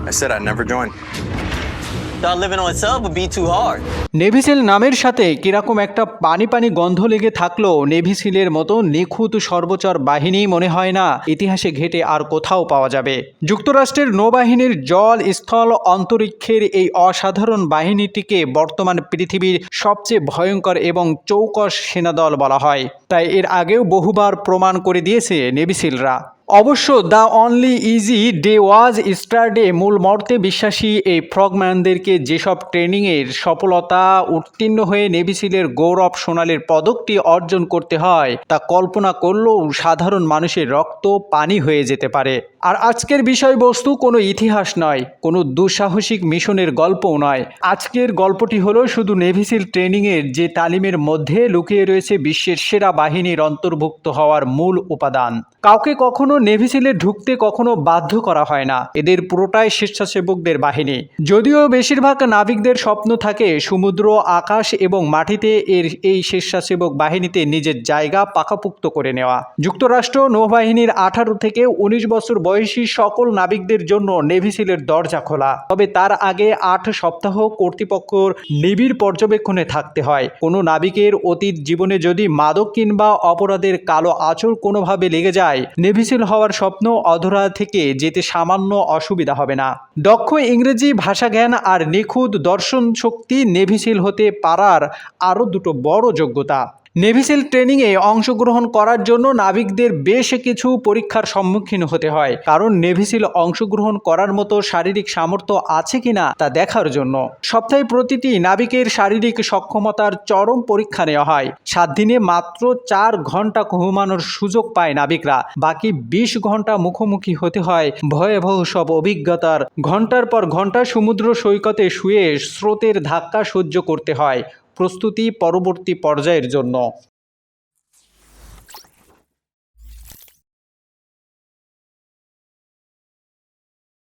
I said I'd never join. Thought living on sub would be too hard. Navy seal নামের সাথে কিরকম একটা পানি পানি গন্ধ লেগে থাকলেও নেভি সিলের মতো নিখুঁত সর্বচর বাহিনী মনে হয় না ইতিহাসে ঘেটে আর কোথাও পাওয়া যাবে। যুক্তরাষ্ট্রের নৌবাহিনীর জল, স্থল, অন্তরিক্ষের এই অসাধারণ বাহিনীটিকে বর্তমান পৃথিবীর সবচেয়ে ভয়ঙ্কর এবং চৌকস সেনাদল বলা হয়। তাই এর আগেও বহুবার প্রমাণ করে দিয়েছে নেভি সিলরা। অবশ্য the only easy day was স্টারডে মূল মর্তে বিশ্বাসী এই ফ্রগম্যানদেরকে যেসব ট্রেনিংয়ের সফলতা উত্তীর্ণ হয়ে নেভি সিলের গৌরব সোনালীর পদকটি অর্জন করতে হয় তা কল্পনা করলেও সাধারণ মানুষের রক্ত পানি হয়ে যেতে পারে। আর আজকের বিষয়বস্তু কোনো ইতিহাস নয়, কোনো দুঃসাহসিক মিশনের গল্পও নয়। আজকের গল্পটি হলো শুধু নেভি সিল ট্রেনিংয়ের যে তালিমের মধ্যে লুকিয়ে রয়েছে বিশ্বের সেরা বাহিনীর অন্তর্ভুক্ত হওয়ার মূল উপাদান। কাউকে কখনো নেভি সিলে ঢুকতে কখনো বাধ্য করা হয় না। এদের পুরোটাই স্বেচ্ছাসেবকদের বাহিনী। যদিও বেশিরভাগ নাবিকদের স্বপ্ন থাকে সমুদ্র, আকাশ এবং মাটিতে এই স্বেচ্ছাসেবক বাহিনীতে নিজের জায়গা পাকাপোক্ত করে নেওয়া। যুক্তরাষ্ট্র নৌবাহিনীর 18 থেকে 19 বছর বয়সী সকল নাবিকদের জন্য নেভি সিলের দরজা খোলা। তবে তার আগে 8 সপ্তাহ কর্তৃপক্ষের নিবিড় পর্যবেক্ষণে থাকতে হয়। কোনো নাবিকের অতীত জীবনে যদি মাদক কিংবা অপরাধের কালো আঁচড় কোনোভাবে লেগে যায়, নেভি সিল হওয়ার স্বপ্ন অধরা থেকে যেতে সামান্য অসুবিধা হবে না। দক্ষ ইংরেজি ভাষা জ্ঞান আর নিখুঁত দর্শন শক্তি নেভি সিল হতে পারার আরও দুটো বড় যোগ্যতা। নেভি সিল ট্রেনিংয়ে অংশগ্রহণ করার জন্য নাবিকদের বেশ কিছু পরীক্ষার সম্মুখীন হতে হয়, কারণ নেভি সিল অংশগ্রহণ করার মতো শারীরিক সামর্থ্য আছে কিনা তা দেখার জন্য। সপ্তাহে প্রতিটি নাবিকের শারীরিক সক্ষমতার চরম পরীক্ষা নেওয়া হয়। 7 দিনে মাত্র 4 ঘন্টা ঘুমানোর সুযোগ পায় নাবিকরা। বাকি 20 ঘন্টা মুখোমুখি হতে হয় ভয়াবহ সব অভিজ্ঞতার। ঘন্টার পর ঘন্টা সমুদ্র সৈকতে শুয়ে স্রোতের ধাক্কা সহ্য করতে হয়, প্রস্তুতি পরবর্তী পর্যায়ের জন্য।